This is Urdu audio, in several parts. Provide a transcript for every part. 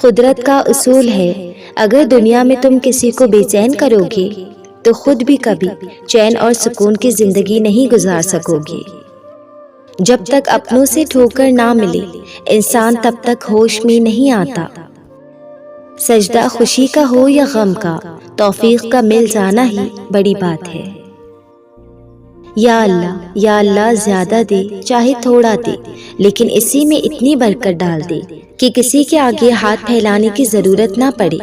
قدرت کا اصول ہے، اگر دنیا میں تم کسی کو بے چین کرو گے تو خود بھی کبھی چین اور سکون کی زندگی نہیں گزار سکو گے۔ جب تک اپنوں سے ٹھوکر نہ ملے انسان تب تک ہوش میں نہیں آتا۔ سجدہ خوشی کا ہو یا غم کا، توفیق کا مل جانا ہی بڑی بات ہے۔ یا اللہ زیادہ دے چاہے تھوڑا دے، لیکن اسی میں اتنی برکت ڈال دے کہ کسی کے آگے ہاتھ پھیلانے کی ضرورت نہ پڑے۔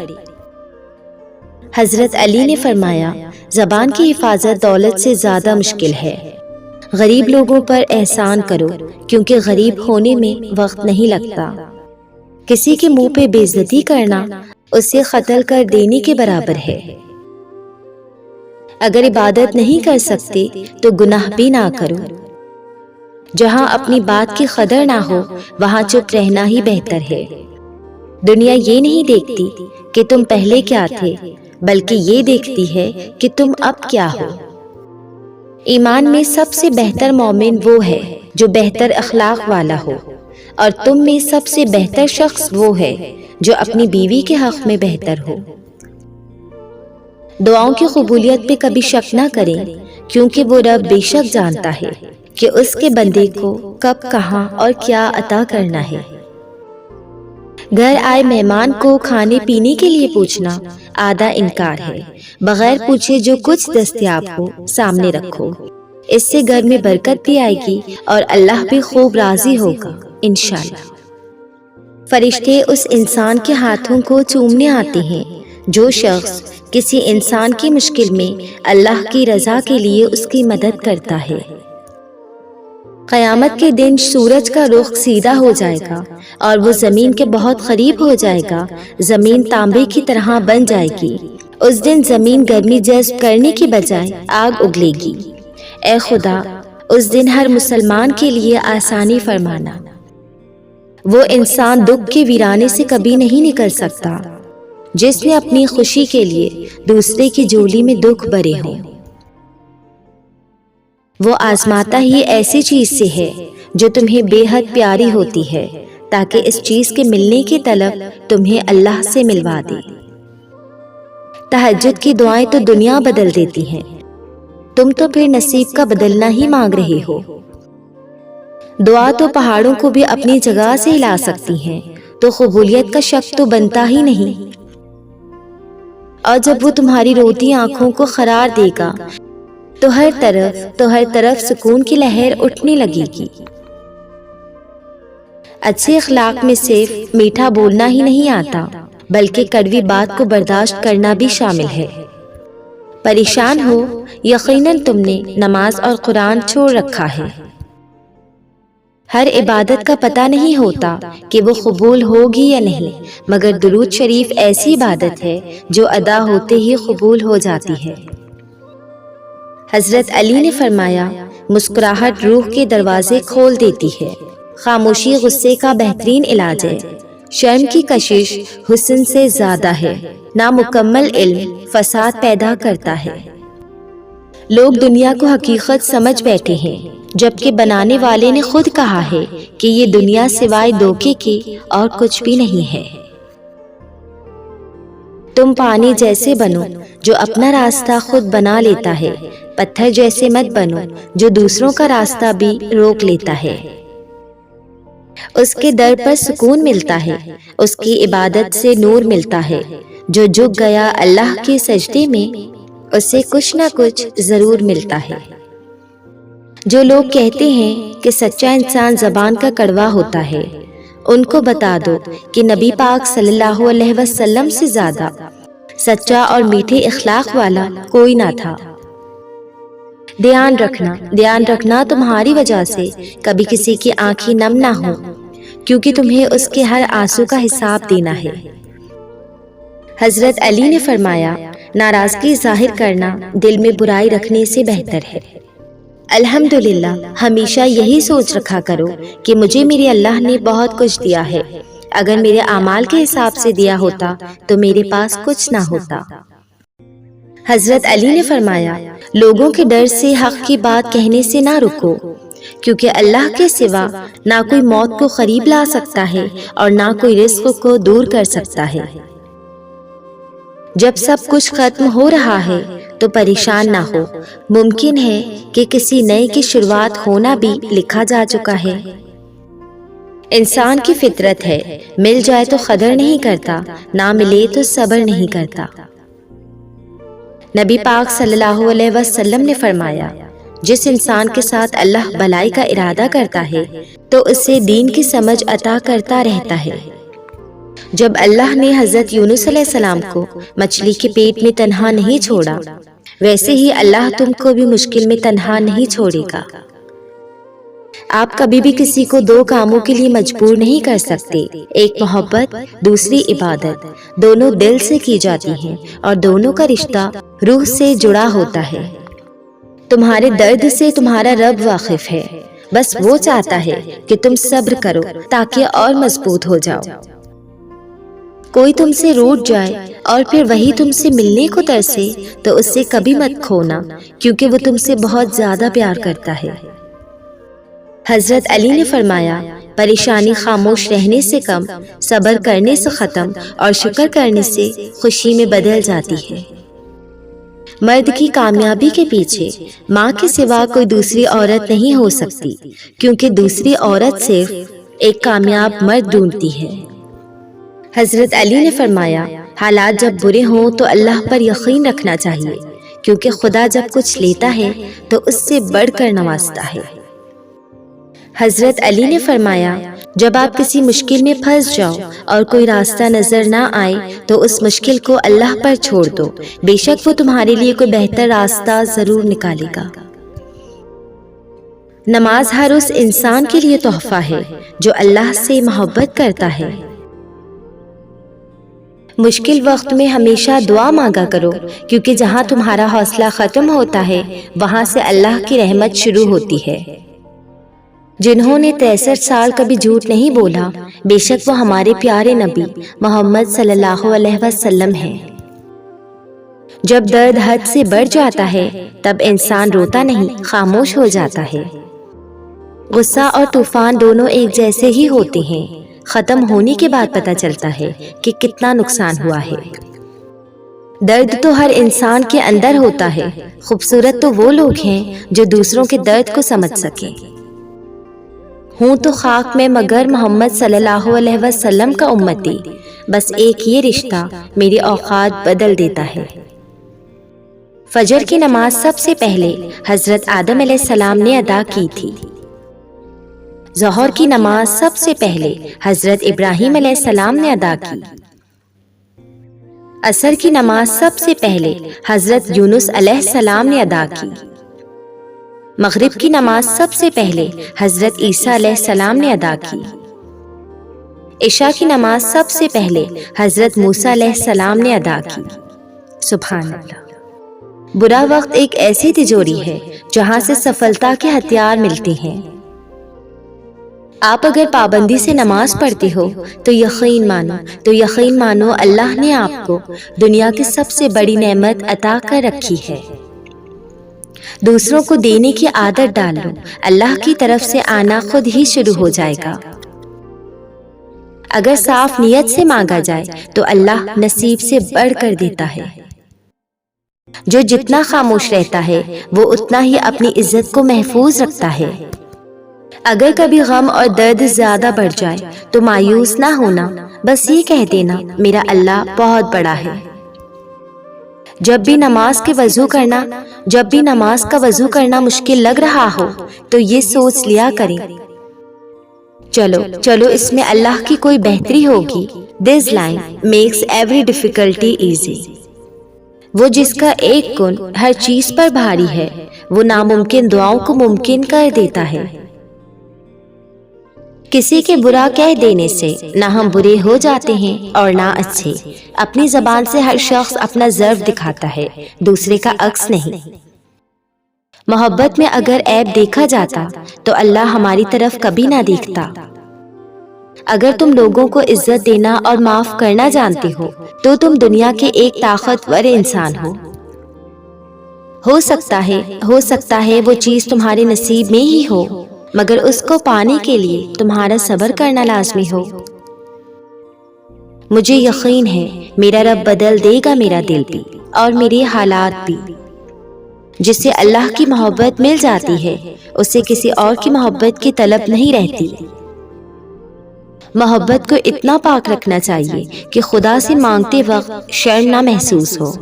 حضرت علی نے فرمایا، زبان کی حفاظت دولت سے زیادہ مشکل ہے۔ غریب لوگوں پر احسان کرو، کیونکہ غریب ہونے میں وقت نہیں لگتا۔ کسی کے منہ پہ بے عزتی کرنا اسے قتل کر دینے کے برابر ہے۔ اگر عبادت نہیں کر سکتے تو گناہ بھی نہ کرو۔ جہاں اپنی بات کی قدر نہ ہو وہاں چپ رہنا ہی بہتر ہے۔ دنیا یہ نہیں دیکھتی کہ تم پہلے کیا تھے، بلکہ یہ دیکھتی ہے کہ تم اب کیا ہو۔ ایمان میں سب سے بہتر مومن وہ ہے جو بہتر اخلاق والا ہو، اور تم میں سب سے بہتر شخص وہ ہے جو اپنی بیوی کے حق میں بہتر ہو۔ دعاؤں کی قبولیت پہ کبھی شک نہ کریں، کیونکہ وہ رب بے شک جانتا ہے کہ اس کے بندے کو کب کہاں اور کیا عطا کرنا ہے۔ گھر آئے مہمان کو کھانے پینے کے لیے پوچھنا آدھا انکار ہے۔ بغیر پوچھے جو کچھ دستیاب ہو سامنے رکھو، اس سے گھر میں برکت بھی آئے گی اور اللہ بھی خوب راضی ہوگا انشاءاللہ۔ فرشتے اس انسان کے ہاتھوں کو چومنے آتے ہیں جو شخص کسی انسان کی مشکل میں اللہ کی رضا کے لیے اس کی مدد کرتا ہے۔ قیامت کے دن سورج کا رخ سیدھا ہو جائے گا اور وہ زمین کے بہت قریب ہو جائے گا، زمین تانبے کی طرح بن جائے گی۔ اس دن زمین گرمی جذب کرنے کی بجائے آگ اگلے گی۔ اے خدا، اس دن ہر مسلمان کے لیے آسانی فرمانا۔ وہ انسان دکھ کے ویرانے سے کبھی نہیں نکل سکتا جس نے اپنی خوشی کے لیے دوسرے کی جولی میں دکھ بھرے ہوں۔ وہ آزماتا ہی ایسی چیز سے ہے جو تمہیں بے حد پیاری ہوتی ہے، تاکہ اس چیز کے ملنے کی طلب تمہیں اللہ سے ملوا دے۔ تہجد کی دعائیں تو دنیا بدل دیتی ہیں، تم تو پھر نصیب کا بدلنا ہی مانگ رہے ہو۔ دعا تو پہاڑوں کو بھی اپنی جگہ سے ہلا سکتی ہیں، تو قبولیت کا شک تو بنتا ہی نہیں۔ اور جب وہ تمہاری روتی آنکھوں کو قرار دے گا تو ہر طرف سکون کی لہر اٹھنے لگے گی۔ اچھے اخلاق میں صرف میٹھا بولنا ہی نہیں آتا، بلکہ کڑوی بات کو برداشت کرنا بھی شامل ہے۔ پریشان ہو، یقیناً تم نے نماز اور قرآن چھوڑ رکھا ہے۔ ہر عبادت کا پتہ نہیں ہوتا کہ وہ قبول ہوگی یا نہیں، مگر درود شریف ایسی عبادت ہے جو ادا ہوتے ہی قبول ہو جاتی ہے۔ حضرت علی نے فرمایا، مسکراہٹ روح کے دروازے کھول دیتی ہے، خاموشی غصے کا بہترین علاج ہے، شرم کی کشش حسن سے زیادہ ہے، نامکمل علم فساد پیدا کرتا ہے۔ لوگ دنیا کو حقیقت سمجھ بیٹھے ہیں، جبکہ بنانے والے نے خود کہا ہے کہ یہ دنیا سوائے دھوکے کے اور کچھ بھی نہیں ہے۔ تم پانی جیسے بنو جو اپنا راستہ خود بنا لیتا ہے، پتھر جیسے مت بنو جو دوسروں کا راستہ بھی روک لیتا ہے۔ اس کے در پر سکون ملتا ہے، اس کی عبادت سے نور ملتا ہے۔ جو جھک گیا اللہ کے سجدے میں اسے کچھ نہ کچھ ضرور ملتا ہے۔ جو لوگ کہتے ہیں کہ سچا انسان زبان کا کڑوا ہوتا ہے، ان کو بتا دو کہ نبی پاک صلی اللہ علیہ وسلم سے زیادہ سچا اور میٹھے اخلاق والا کوئی نہ تھا۔ دھیان رکھنا تمہاری وجہ سے کبھی کسی کی آنکھیں نم نہ ہو، کیونکہ تمہیں اس کے ہر آنسو کا حساب دینا ہے۔ حضرت علی نے فرمایا، ناراضگی ظاہر کرنا دل میں برائی رکھنے سے بہتر ہے۔ الحمدللہ، ہمیشہ یہی سوچ رکھا کرو کہ مجھے میرے اللہ نے بہت کچھ دیا ہے، اگر میرے اعمال کے حساب سے دیا ہوتا تو میرے پاس کچھ نہ ہوتا۔ حضرت علی نے فرمایا، لوگوں کے ڈر سے حق کی بات کہنے سے نہ رکو، کیونکہ اللہ کے سوا نہ کوئی موت کو قریب لا سکتا ہے اور نہ کوئی رزق کو دور کر سکتا ہے۔ جب سب کچھ ختم ہو رہا ہے تو پریشان نہ ہو، ممکن ہے کہ کسی نئے کی شروعات ہونا بھی لکھا جا چکا ہے۔ انسان کی فطرت ہے، مل جائے تو قدر نہیں کرتا، نہ ملے تو صبر نہیں کرتا۔ نبی پاک صلی اللہ علیہ وسلم نے فرمایا، جس انسان کے ساتھ اللہ بھلائی کا ارادہ کرتا ہے تو اسے دین کی سمجھ عطا کرتا رہتا ہے۔ جب اللہ نے حضرت یونس علیہ السلام کو مچھلی کے پیٹ میں تنہا نہیں چھوڑا، ویسے ہی اللہ تم کو بھی مشکل میں تنہا نہیں چھوڑے گا۔ آپ کبھی بھی کسی کو دو کاموں کے لیے مجبور نہیں کر سکتے، ایک محبت، دوسری عبادت، دونوں دل سے کی جاتی ہیں اور دونوں کا رشتہ روح سے جڑا ہوتا ہے۔ تمہارے درد سے تمہارا رب واقف ہے، بس وہ چاہتا ہے کہ تم صبر کرو تاکہ اور مضبوط ہو جاؤ۔ کوئی تم سے روٹھ جائے اور پھر وہی تم سے ملنے کو ترسے تو اس سے کبھی مت کھونا، کیونکہ وہ تم سے بہت زیادہ پیار کرتا ہے۔ حضرت علی نے فرمایا، پریشانی خاموش رہنے سے کم، صبر کرنے سے ختم اور شکر کرنے سے خوشی میں بدل جاتی ہے۔ مرد کی کامیابی کے پیچھے ماں کے سوا کوئی دوسری عورت نہیں ہو سکتی، کیونکہ دوسری عورت صرف ایک کامیاب مرد ڈھونڈتی ہے۔ حضرت علی نے فرمایا، حالات جب برے ہوں تو اللہ پر یقین رکھنا چاہیے، کیونکہ خدا جب کچھ لیتا ہے تو اس سے بڑھ کر نوازتا ہے۔ حضرت علی نے فرمایا، جب آپ کسی مشکل میں پھنس جاؤ اور کوئی راستہ نظر نہ آئے تو اس مشکل کو اللہ پر چھوڑ دو، بے شک وہ تمہارے لیے کوئی بہتر راستہ ضرور نکالے گا۔ نماز ہر اس انسان کے لیے تحفہ ہے جو اللہ سے محبت کرتا ہے۔ مشکل وقت میں ہمیشہ دعا مانگا کرو، کیونکہ جہاں تمہارا حوصلہ ختم ہوتا ہے وہاں سے اللہ کی رحمت شروع ہوتی ہے۔ جنہوں نے 63 سال کبھی جھوٹ نہیں بولا، بے شک وہ ہمارے پیارے نبی محمد صلی اللہ علیہ وسلم ہیں۔ جب درد حد سے بڑھ جاتا ہے تب انسان روتا نہیں، خاموش ہو جاتا ہے۔ غصہ اور طوفان دونوں ایک جیسے ہی ہوتے ہیں، ختم ہونے کے بعد پتہ چلتا ہے کہ کتنا نقصان ہوا ہے۔ درد تو ہر انسان کے اندر ہوتا ہے، خوبصورت تو وہ لوگ ہیں جو دوسروں کے درد کو سمجھ سکیں۔ ہوں تو خاک میں مگر محمد صلی اللہ علیہ وسلم کا امتی، بس ایک یہ رشتہ میری اوقات بدل دیتا ہے۔ فجر کی نماز سب سے پہلے حضرت آدم علیہ السلام نے ادا کی تھی۔ ظہر کی نماز سب سے پہلے حضرت ابراہیم علیہ السلام نے ادا کی۔ عصر کی نماز سب سے پہلے حضرت یونس علیہ السلام نے ادا کی۔ مغرب کی نماز سب سے پہلے حضرت عیسیٰ علیہ السلام نے ادا کی۔ عشاء کی نماز سب سے پہلے حضرت موسیٰ علیہ السلام نے ادا کی۔ سبحان اللہ۔ برا وقت ایک ایسی تجوری ہے جہاں سے سفلتا کے ہتھیار ملتے ہیں۔ آپ اگر پابندی سے نماز پڑھتے ہو تو یقین مانو اللہ نے آپ کو دنیا کی سب سے بڑی نعمت عطا کر رکھی ہے۔ دوسروں کو دینے کی عادت ڈال لو، اللہ کی طرف سے آنا خود ہی شروع ہو جائے گا۔ اگر صاف نیت سے مانگا جائے تو اللہ نصیب سے بڑھ کر دیتا ہے۔ جو جتنا خاموش رہتا ہے وہ اتنا ہی اپنی عزت کو محفوظ رکھتا ہے۔ اگر کبھی غم اور درد زیادہ بڑھ جائے تو مایوس نہ ہونا، بس یہ کہہ دینا، میرا اللہ بہت بڑا ہے۔ جب بھی نماز کا وضو کرنا مشکل لگ رہا ہو تو یہ سوچ لیا کریں، چلو اس میں اللہ کی کوئی بہتری ہوگی۔ This line makes every difficulty easy۔ وہ جس کا ایک گن ہر چیز پر بھاری ہے، وہ ناممکن دعاؤں کو ممکن کر دیتا ہے۔ کسی کے برا کہہ دینے سے نہ ہم برے ہو جاتے ہیں اور نہ اچھے۔ اپنی زبان سے ہر شخص اپنا ضعف دکھاتا ہے، دوسرے کا عکس نہیں۔ محبت میں اگر عیب دیکھا جاتا تو اللہ ہماری طرف کبھی نہ دیکھتا۔ اگر تم لوگوں کو عزت دینا اور معاف کرنا جانتے ہو تو تم دنیا کے ایک طاقتور انسان ہو سکتا ہے وہ چیز تمہارے نصیب میں ہی ہو مگر اس کو پانے کے لیے تمہارا صبر کرنا لازمی ہو۔ مجھے یقین ہے میرا رب بدل دے گا میرا دل بھی اور میرے حالات بھی۔ جسے اللہ کی محبت مل جاتی ہے اسے کسی اور کی محبت کی طلب نہیں رہتی۔ محبت کو اتنا پاک رکھنا چاہیے کہ خدا سے مانگتے وقت شرم نہ محسوس ہو۔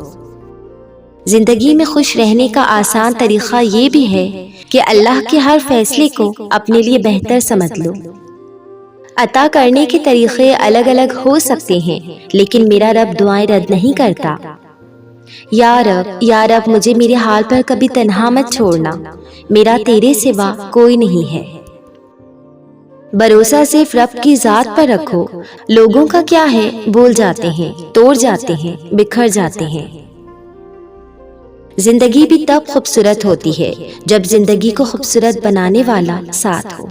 زندگی میں خوش رہنے کا آسان طریقہ یہ بھی ہے کہ اللہ کے ہر فیصلے کو اپنے لیے بہتر سمجھ لو۔ عطا کرنے کے طریقے الگ الگ ہو سکتے ہیں لیکن میرا رب دعائیں رد نہیں کرتا۔ یا رب مجھے میرے حال پر کبھی تنہا مت چھوڑنا، میرا تیرے سوا کوئی نہیں ہے۔ بھروسہ صرف رب کی ذات پر رکھو۔ لوگوں کا کیا ہے، بول جاتے ہیں، توڑ جاتے ہیں، بکھر جاتے ہیں۔ زندگی بھی تب خوبصورت ہوتی ہے جب زندگی کو خوبصورت بنانے والا ساتھ ہو۔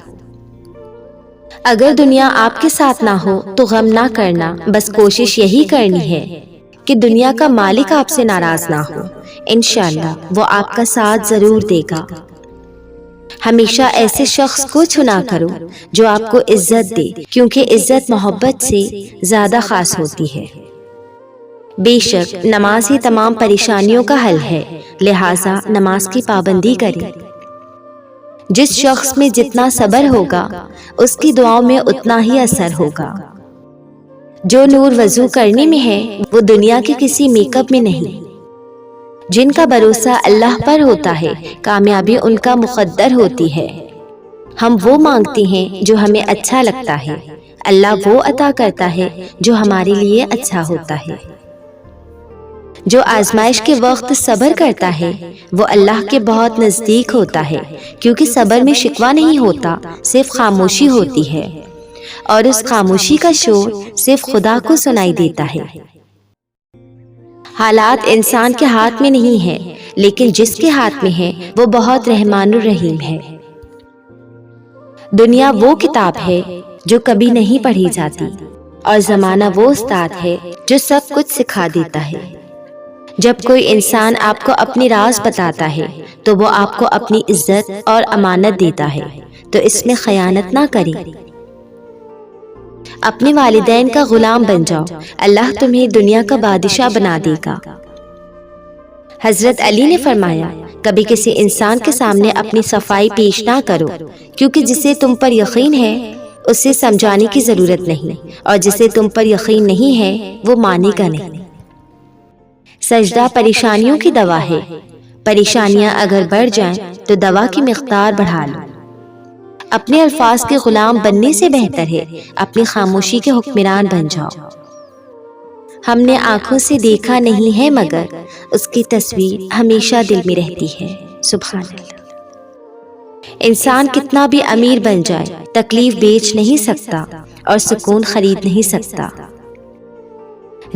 اگر دنیا آپ کے ساتھ نہ ہو تو غم نہ کرنا، بس کوشش یہی کرنی ہے کہ دنیا کا مالک آپ سے ناراض نہ ہو۔ انشاءاللہ وہ آپ کا ساتھ ضرور دے گا۔ ہمیشہ ایسے شخص کو چنا کرو جو آپ کو عزت دے، کیونکہ عزت محبت سے زیادہ خاص ہوتی ہے۔ بے شک نماز ہی تمام پریشانیوں کا حل ہے، لہٰذا نماز کی پابندی کریں۔ جس شخص میں جتنا صبر ہوگا اس کی دعاؤں میں اتنا ہی اثر ہوگا۔ جو نور وضو کرنے میں ہے وہ دنیا کے کسی میک اپ میں نہیں۔ جن کا بھروسہ اللہ پر ہوتا ہے کامیابی ان کا مقدر ہوتی ہے۔ ہم وہ مانگتے ہیں جو ہمیں اچھا لگتا ہے، اللہ وہ عطا کرتا ہے جو ہمارے لیے اچھا ہوتا ہے۔ جو آزمائش کے وقت صبر کرتا ہے وہ اللہ کے بہت نزدیک ہوتا ہے، کیونکہ صبر میں شکوہ نہیں ہوتا، صرف خاموشی ہوتی ہے، اور اس خاموشی کا شور صرف خدا کو سنائی دیتا ہے۔ حالات انسان کے ہاتھ میں نہیں ہے، لیکن جس کے ہاتھ میں ہے وہ بہت رحمان الرحیم ہے۔ دنیا وہ کتاب ہے جو کبھی نہیں پڑھی جاتی، اور زمانہ وہ استاد ہے جو سب کچھ سکھا دیتا ہے۔ جب کوئی انسان آپ کو اپنی راز بتاتا ہے تو وہ آپ کو اپنی عزت اور امانت دیتا ہے، تو اس میں خیانت نہ کریں۔ اپنے والدین کا غلام بن جاؤ، اللہ تمہیں دنیا کا بادشاہ بنا دے گا۔ حضرت علی نے فرمایا، کبھی کسی انسان کے سامنے اپنی صفائی پیش نہ کرو، کیونکہ جسے تم پر یقین ہے اسے سمجھانے کی ضرورت نہیں، اور جسے تم پر یقین نہیں ہے وہ مانے گا نہیں۔ سجدہ پریشانیوں کی دوا ہے، پریشانیاں اگر بڑھ جائیں تو دوا کی مقدار بڑھا لو۔ اپنے الفاظ کے غلام بننے سے بہتر ہے اپنی خاموشی کے حکمران بن جاؤ۔ ہم نے آنکھوں سے دیکھا نہیں ہے مگر اس کی تصویر ہمیشہ دل میں رہتی ہے۔ سبحان اللہ۔ انسان کتنا بھی امیر بن جائے تکلیف بیچ نہیں سکتا اور سکون خرید نہیں سکتا۔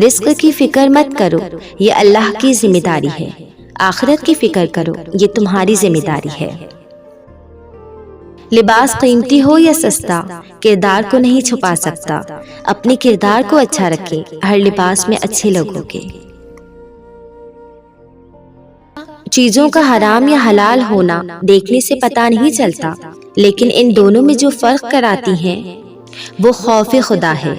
رزق کی فکر مت کرو، یہ اللہ کی ذمہ داری ہے۔ آخرت کی فکر کرو، یہ تمہاری ذمہ داری ہے۔ لباس قیمتی ہو یا سستا، کردار کو نہیں چھپا سکتا۔ اپنے کردار کو اچھا رکھیں، ہر لباس میں اچھے لوگوں کے۔ چیزوں کا حرام یا حلال ہونا دیکھنے سے پتہ نہیں چلتا، لیکن ان دونوں میں جو فرق کراتی ہیں وہ خوف خدا ہے۔